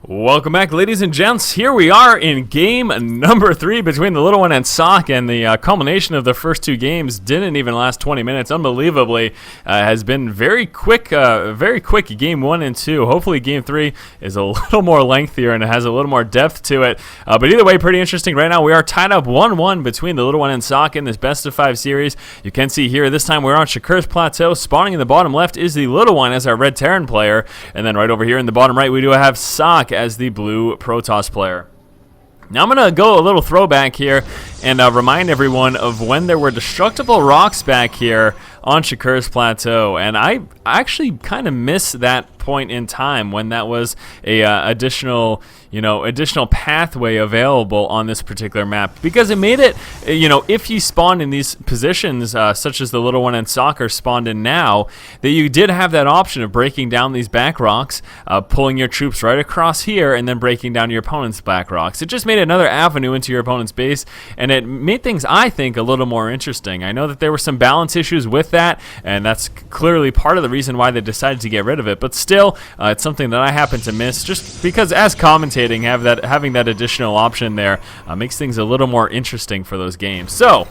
Welcome back, ladies and gents. Here we are in game number 3 between the little one and Socke, and the culmination of the first two games didn't even last 20 minutes. Unbelievably, has been very quick game 1 and 2. Hopefully game 3 is a little more lengthier and it has a little more depth to it. But either way, pretty interesting. Right now we are tied up 1-1 between the little one and Socke in this best of 5 series. You can see here this time we're on Socke's plateau. Spawning in the bottom left is the little one as our red Terran player, and then right over here in the bottom right we do have Socke as the blue Protoss player. Now I'm going to go a little throwback here and remind everyone of when there were destructible rocks back here on Socke's plateau, and I actually kind of miss that point in time when that was a additional pathway available on this particular map, because it made it, if you spawned in these positions such as the little one and Socke are spawned in now, that you did have that option of breaking down these back rocks, pulling your troops right across here, and then breaking down your opponent's back rocks. It just made another avenue into your opponent's base, and it made things, I think, a little more interesting. I know that there were some balance issues with that, and that's clearly part of the reason why they decided to get rid of it, but still, it's something that I happen to miss, just because as commentating, having that additional option there makes things a little more interesting for those games. So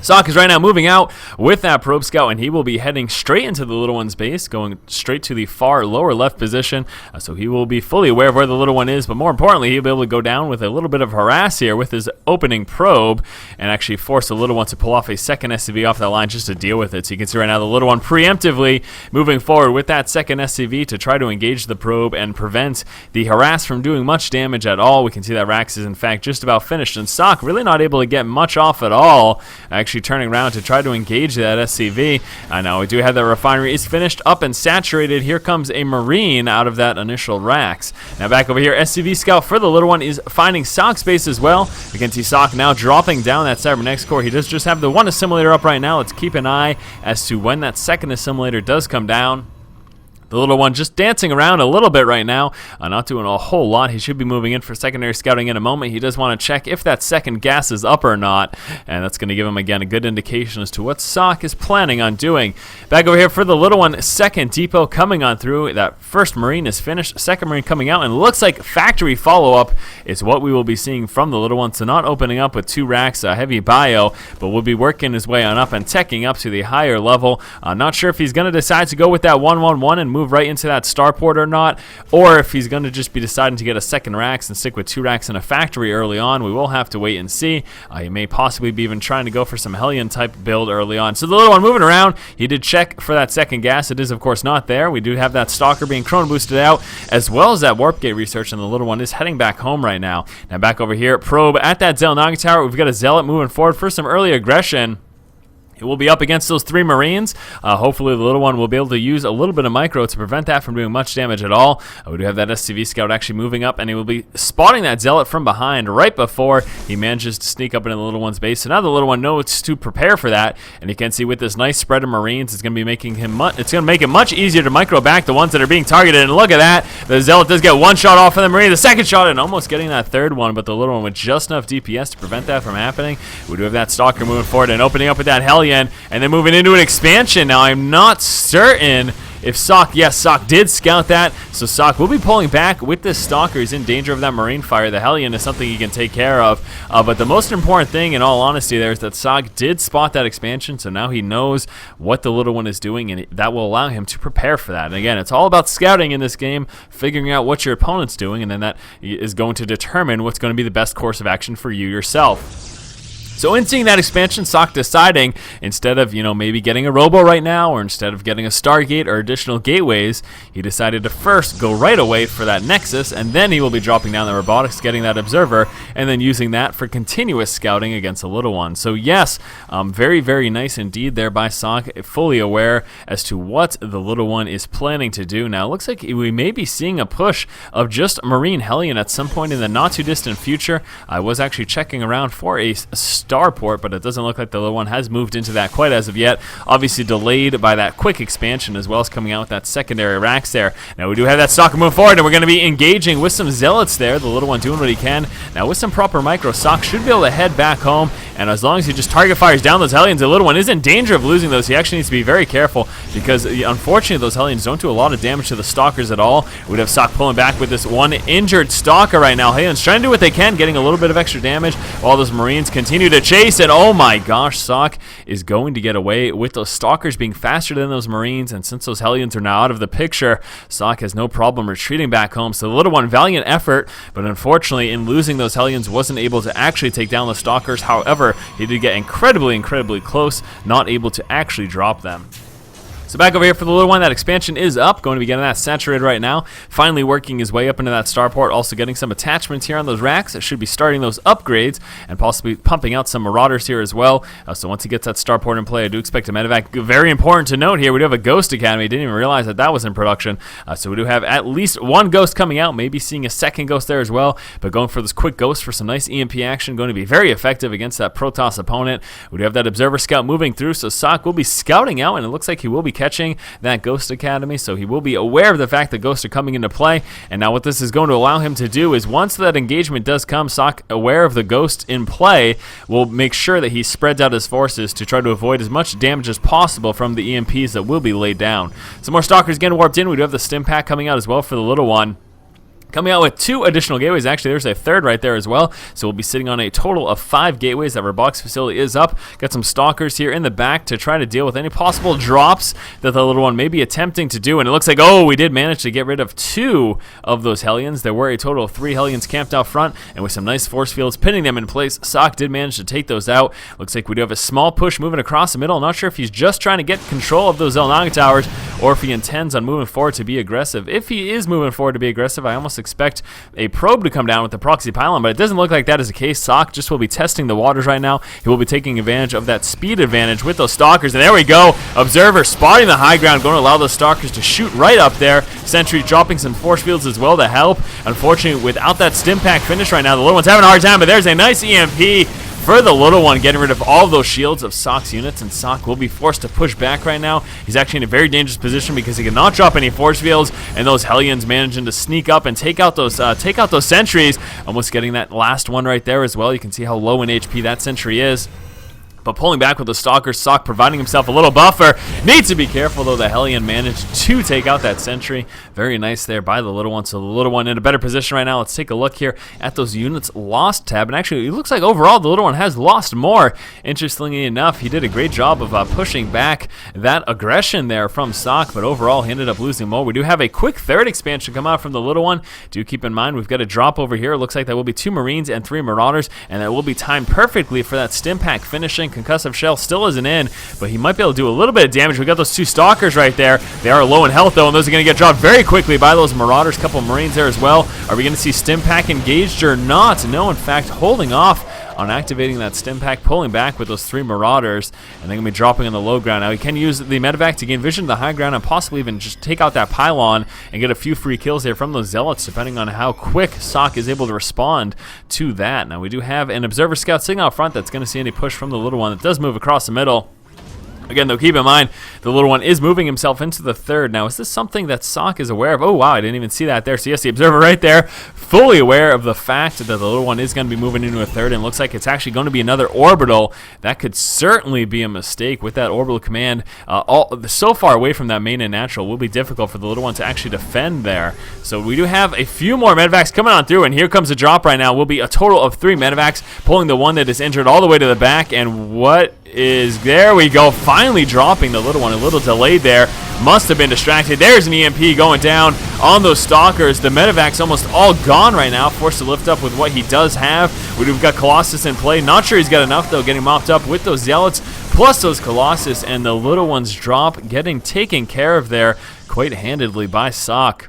Socke is right now moving out with that probe scout, and he will be heading straight into the little one's base, going straight to the far lower left position, so he will be fully aware of where the little one is, but more importantly, he'll be able to go down with a little bit of harass here with his opening probe and actually force the little one to pull off a second SCV off that line just to deal with it. So you can see right now the little one preemptively moving forward with that second SCV to try to engage the probe and prevent the harass from doing much damage at all. We can see that Rax is in fact just about finished, and Socke really not able to get much off at all, actually turning around to try to engage that SCV. Now we do have that refinery is finished up and saturated. Here comes a Marine out of that initial Rax. Now back over here, SCV scout for the little one is finding Socke's base as well. We can see Socke now dropping down that Cybernetics core. He does just have the one assimilator up right now. Let's keep an eye as to when that second assimilator does come down. The little one just dancing around a little bit right now, not doing a whole lot. He should be moving in for secondary scouting in a moment. He does want to check if that second gas is up or not, and that's going to give him, again, a good indication as to what Socke is planning on doing. Back over here for the little one, second depot coming on through. That first Marine is finished, second Marine coming out, and it looks like factory follow-up is what we will be seeing from the little one. So not opening up with 2 racks, heavy bio, but will be working his way on up and teching up to the higher level. Not sure if he's going to decide to go with that 1-1-1 and move right into that starport or not, or if he's going to just be deciding to get a second racks and stick with 2 racks in a factory early on. We will have to wait and see. He may possibly be even trying to go for some Hellion type build early on. So the little one moving around, he did check for that second gas. It is of course not there. We do have that Stalker being chrono boosted out, as well as that warp gate research, and the little one is heading back home right now. Now back over here, probe at that Zelnaga tower. We've got a Zealot moving forward for some early aggression. It will be up against those 3 Marines. Hopefully the little one will be able to use a little bit of micro to prevent that from doing much damage at all. We do have that SCV scout actually moving up, and he will be spotting that Zealot from behind right before he manages to sneak up into the little one's base. So now the little one knows to prepare for that, and you can see with this nice spread of Marines, it's going to be making him it's going to make it much easier to micro back the ones that are being targeted. And look at that, the Zealot does get 1 shot off of the Marine, the second shot, and almost getting that third one, but the little one with just enough DPS to prevent that from happening. We do have that Stalker moving forward and opening up with that Hellion, and then moving into an expansion. Now I'm not certain if Socke, yes, Socke did scout that, so Socke will be pulling back with this Stalker. He's in danger of that Marine fire. The Hellion is something he can take care of, but the most important thing, in all honesty, there is that Socke did spot that expansion, so now he knows what the little one is doing, and that will allow him to prepare for that. And again, it's all about scouting in this game, figuring out what your opponent's doing, and then that is going to determine what's going to be the best course of action for you yourself. So in seeing that expansion, Socke deciding, instead of, maybe getting a Robo right now, or instead of getting a Stargate or additional gateways, he decided to first go right away for that Nexus, and then he will be dropping down the robotics, getting that Observer, and then using that for continuous scouting against the little one. So yes, very, very nice indeed there by Socke, fully aware as to what the little one is planning to do. Now it looks like we may be seeing a push of just Marine Hellion at some point in the not too distant future. I was actually checking around for a starport, but it doesn't look like the little one has moved into that quite as of yet. Obviously delayed by that quick expansion, as well as coming out with that secondary racks there. Now we do have that Stalker move forward, and we're going to be engaging with some Zealots there. The little one doing what he can. Now with some proper micro, Socke should be able to head back home and as long as he just target fires down those Hellions, the little one is in danger of losing those. He actually needs to be very careful because unfortunately those Hellions don't do a lot of damage to the Stalkers at all. We'd have Socke pulling back with this one injured Stalker right now. Hellions trying to do what they can, getting a little bit of extra damage while those Marines continue to chase, and oh my gosh, Socke is going to get away with those Stalkers being faster than those Marines, and since those Hellions are now out of the picture, Socke has no problem retreating back home. So the little one, valiant effort, but unfortunately in losing those Hellions wasn't able to actually take down the Stalkers. However, he did get incredibly close, not able to actually drop them. So back over here for the little one, that expansion is up, going to be getting that saturated right now, finally working his way up into that starport, also getting some attachments here on those racks. It should be starting those upgrades and possibly pumping out some Marauders here as well. So once he gets that starport in play, I do expect a medevac. Very important to note here, we do have a Ghost Academy. Didn't even realize that that was in production. So we do have at least one Ghost coming out, maybe seeing a second Ghost there as well, but going for this quick Ghost for some nice EMP action, going to be very effective against that Protoss opponent. We do have that Observer Scout moving through, so Socke will be scouting out, and it looks like he will be catching that Ghost Academy, so he will be aware of the fact that Ghosts are coming into play. And now what this is going to allow him to do is once that engagement does come, Socke, aware of the Ghost in play, will make sure that he spreads out his forces to try to avoid as much damage as possible from the EMPs that will be laid down. Some more Stalkers getting warped in. We do have the Stim Pack coming out as well for the little one. Coming out with 2 additional gateways. Actually, there's a third right there as well. So we'll be sitting on a total of 5 gateways. That robotics facility is up. Got some Stalkers here in the back to try to deal with any possible drops that the little one may be attempting to do. And it looks like, oh, we did manage to get rid of 2 of those Hellions. There were a total of 3 Hellions camped out front, and with some nice force fields pinning them in place, Socke did manage to take those out. Looks like we do have a small push moving across the middle. I'm not sure if he's just trying to get control of those Xel'Naga towers or if he intends on moving forward to be aggressive. If he is moving forward to be aggressive, I almost expect a probe to come down with the proxy pylon, but it doesn't look like that is the case. Socke just will be testing the waters right now. He will be taking advantage of that speed advantage with those Stalkers, and there we go. Observer spotting the high ground, going to allow those Stalkers to shoot right up there. Sentry dropping some force fields as well to help. Unfortunately, without that Stim Pack finish right now, the little one's having a hard time, but there's a nice EMP for the little one, getting rid of all of those shields of Socke's units, and Socke will be forced to push back right now. He's actually in a very dangerous position because he cannot drop any force fields, and those Hellions managing to sneak up and take out those sentries. Almost getting that last one right there as well. You can see how low in HP that sentry is. But pulling back with the Stalker, Socke providing himself a little buffer. Needs to be careful, though. The Hellion managed to take out that sentry. Very nice there by the little one. So the little one in a better position right now. Let's take a look here at those units lost tab. And actually, it looks like overall the little one has lost more. Interestingly enough, he did a great job of pushing back that aggression there from Socke. But overall, he ended up losing more. We do have a quick third expansion come out from the little one. Do keep in mind, we've got a drop over here. It looks like that will be 2 Marines and 3 Marauders. And that will be timed perfectly for that Stim Pack finishing. Concussive Shell still isn't in, but he might be able to do a little bit of damage. We got those 2 Stalkers right there. They are low in health, though, and those are going to get dropped very quickly by those Marauders. Couple Marines there as well. Are we going to see Stim Pack engaged or not? No, in fact, holding off on activating that Stim Pack, pulling back with those 3 Marauders, and they're going to be dropping on the low ground. Now, he can use the medevac to gain vision to the high ground and possibly even just take out that pylon and get a few free kills there from those Zealots, depending on how quick Socke is able to respond to that. Now, we do have an Observer Scout sitting out front that's going to see any push from the little one that does move across the middle. Again, though, keep in mind, the little one is moving himself into the third. Now, is this something that Socke is aware of? Oh, wow, I didn't even see that there. So, yes, the Observer right there, fully aware of the fact that the little one is going to be moving into a third, and it looks like it's actually going to be another orbital. That could certainly be a mistake with that orbital command. So far away from that main and natural, will be difficult for the little one to actually defend there. So, we do have a few more medevacs coming on through, and here comes a drop right now. Will be a total of 3 medevacs, pulling the one that is injured all the way to the back, and what is, there we go, finally dropping the little one. A little delayed there, must have been distracted. There's an EMP going down on those Stalkers. The medevac's almost all gone right now, forced to lift up with what he does have. We've got Colossus in play, not sure he's got enough though, getting mopped up with those Zealots plus those Colossus, and the little one's drop getting taken care of there quite handedly by Socke.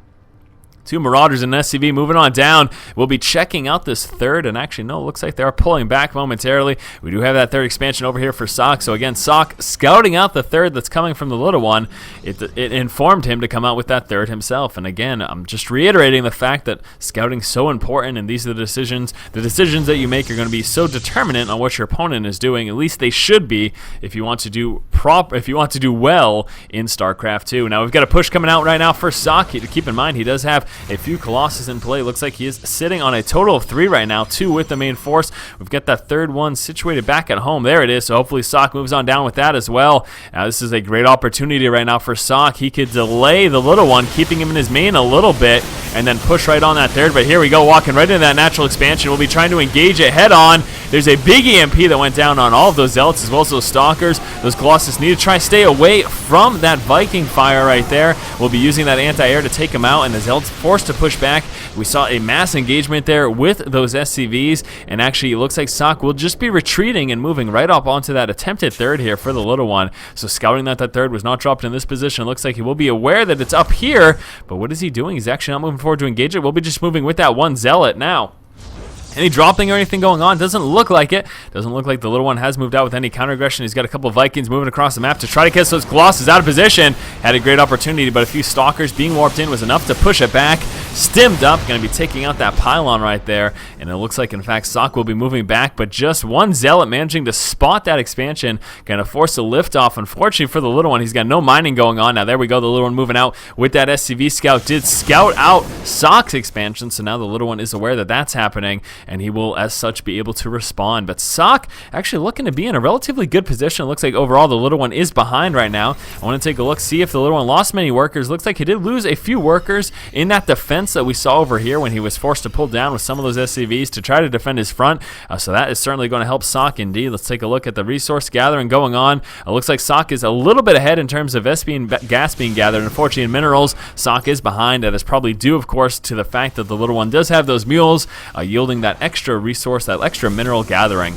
2 Marauders and SCV moving on down. We'll be checking out this third, and actually, no, it looks like they are pulling back momentarily. We do have that third expansion over here for Socke. So again, Socke scouting out the third that's coming from the little one. It informed him to come out with that third himself. And again, I'm just reiterating the fact that scouting is so important, and these are the decisions. The decisions that you make are going to be so determinant on what your opponent is doing. At least they should be if you want to do well in StarCraft 2. Now we've got a push coming out right now for Socke. Keep in mind, he does have a few Colossus in play. Looks like he is sitting on a total of 3 right now, 2 with the main force. We've got that third one situated back at home. There it is, so hopefully Socke moves on down with that as well. Now this is a great opportunity right now for Socke. He could delay the little one, keeping him in his main a little bit, and then push right on that third. But here we go, walking right into that natural expansion. We'll be trying to engage it head on. There's a big EMP that went down on all of those Zealots as well as those Stalkers. Those Colossus need to try to stay away from that Viking fire right there. We'll be using that anti-air to take him out, and the Zealots forced to push back. We saw a mass engagement there with those SCVs, and actually it looks like Socke will just be retreating and moving right up onto that attempted third here for the little one. So scouting that third was not dropped in this position. It looks like he will be aware that it's up here, but what is he doing? He's actually not moving forward to engage it. We'll be just moving with that one Zealot now. Any dropping or anything going on? Doesn't look like it. Doesn't look like the little one has moved out with any counter aggression. He's got a couple of Vikings moving across the map to try to catch those Colossus out of position. Had a great opportunity, but a few Stalkers being warped in was enough to push it back. Stimmed up, going to be taking out that pylon right there. And it looks like, in fact, Socke will be moving back, but just one Zealot managing to spot that expansion. Going to force a lift off. Unfortunately for the little one, he's got no mining going on. Now there we go, the little one moving out with that SCV scout. Did scout out Socke's expansion, so now the little one is aware that that's happening, and he will, as such, be able to respond. But Socke actually looking to be in a relatively good position. Looks like overall the little one is behind right now. I want to take a look, see if the little one lost many workers. Looks like he did lose a few workers in that defense that we saw over here when he was forced to pull down with some of those SCVs to try to defend his front. So that is certainly going to help Socke indeed. Let's take a look at the resource gathering going on. It looks like Socke is a little bit ahead in terms of SP and gas being gathered. Unfortunately, in minerals, Socke is behind. That is probably due, of course, to the fact that the little one does have those mules, yielding that extra resource, that extra mineral gathering.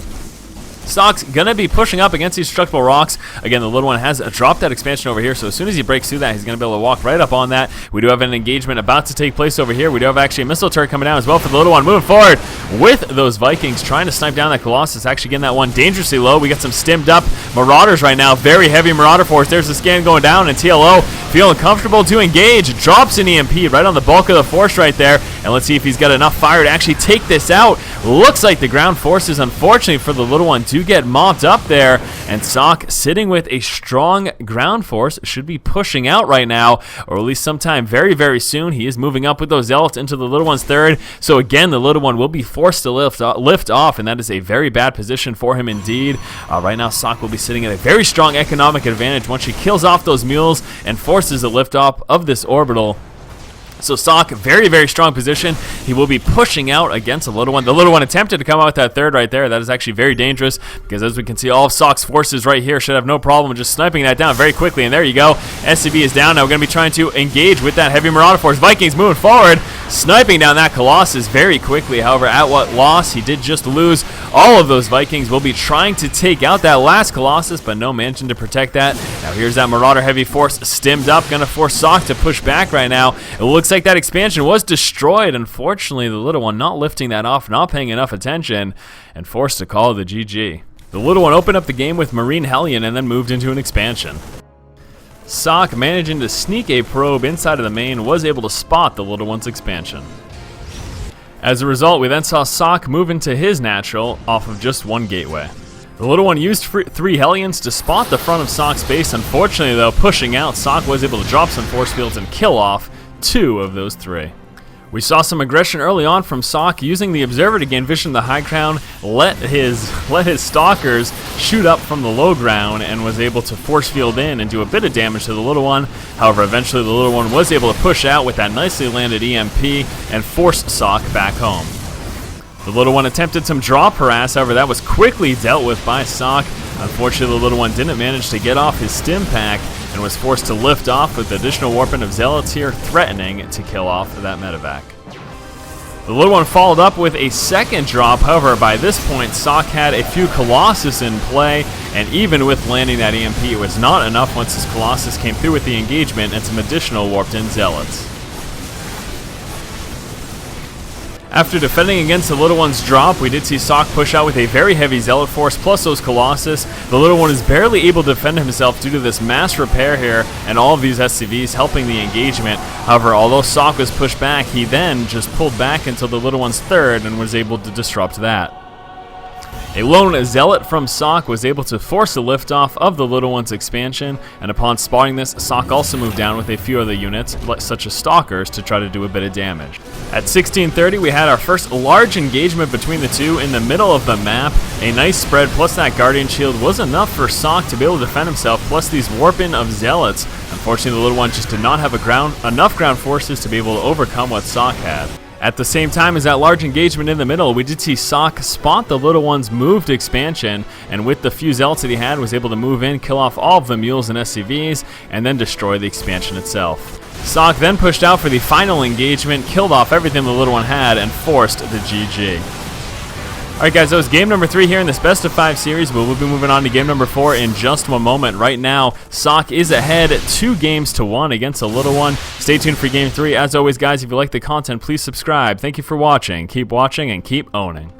Socke's going to be pushing up against these destructible rocks. Again, the little one has dropped that expansion over here, so as soon as he breaks through that, he's going to be able to walk right up on that. We do have an engagement about to take place over here. We do have actually a missile turret coming down as well for the little one. Moving forward with those Vikings, trying to snipe down that Colossus. Actually getting that one dangerously low. We got some stimmed up Marauders right now. Very heavy Marauder force. There's the scan going down, and TLO feeling comfortable to engage. Drops an EMP right on the bulk of the force right there. And let's see if he's got enough fire to actually take this out. Looks like the ground forces, unfortunately for the little one, do get mopped up there, and Socke, sitting with a strong ground force, should be pushing out right now, or at least sometime very, very soon. He is moving up with those Zealots into the little one's third, so again, the little one will be forced to lift off, and that is a very bad position for him indeed. Right now, Socke will be sitting at a very strong economic advantage once she kills off those mules and forces a lift off of this orbital. So Socke, very, very strong position. He will be pushing out against the little one. The little one attempted to come out with that third right there. That is actually very dangerous because, as we can see, all of Socke's forces right here should have no problem just sniping that down very quickly. And there you go. SCV is down. Now we're going to be trying to engage with that heavy Marauder force. Vikings moving forward, sniping down that Colossus very quickly. However, at what loss? He did just lose all of those Vikings. Will be trying to take out that last Colossus, but no mansion to protect that. Now here's that Marauder heavy force stimmed up. Going to force Socke to push back right now. It looks like that expansion was destroyed. Unfortunately, the little one not lifting that off, not paying enough attention, and forced to call the GG. The little one opened up the game with Marine Hellion and then moved into an expansion. Socke, managing to sneak a probe inside of the main, was able to spot the little one's expansion. As a result, we then saw Socke move into his natural off of just one gateway. The little one used 3 Hellions to spot the front of Socke's base. Unfortunately, though, pushing out, Socke was able to drop some force fields and kill off 2 of those 3. We saw some aggression early on from Socke, using the Observer to gain vision of the high ground, let his Stalkers shoot up from the low ground, and was able to force field in and do a bit of damage to the little one. However, eventually the little one was able to push out with that nicely landed EMP and force Socke back home. The little one attempted some drop harass, however that was quickly dealt with by Socke. Unfortunately, the little one didn't manage to get off his stim pack and was forced to lift off with additional warping of Zealots here, threatening to kill off that medevac. The little one followed up with a second drop. However, by this point, Socke had a few Colossus in play, and even with landing that EMP, it was not enough once his Colossus came through with the engagement and some additional warped-in Zealots. After defending against the little one's drop, we did see Socke push out with a very heavy Zealot force plus those Colossus. The little one is barely able to defend himself due to this mass repair here and all of these SCVs helping the engagement. However, although Socke was pushed back, he then just pulled back until the little one's third and was able to disrupt that. A lone zealot from Socke was able to force the liftoff of the Little Ones expansion, and upon spotting this, Socke also moved down with a few other units, such as stalkers, to try to do a bit of damage. At 16:30, we had our first large engagement between the two in the middle of the map. A nice spread plus that Guardian Shield was enough for Socke to be able to defend himself, plus these warp-in of zealots. Unfortunately, the Little One just did not have enough ground forces to be able to overcome what Socke had. At the same time as that large engagement in the middle, we did see Socke spot the Little One's moved expansion, and with the few zealots that he had, was able to move in, kill off all of the mules and SCVs, and then destroy the expansion itself. Socke then pushed out for the final engagement, killed off everything the Little One had, and forced the GG. Alright guys, that was game number 3 here in this best of 5 series, but we'll be moving on to game number 4 in just one moment. Right now, Socke is ahead 2-1 against the Little One. Stay tuned for game 3. As always guys, if you like the content, please subscribe. Thank you for watching. Keep watching and keep owning.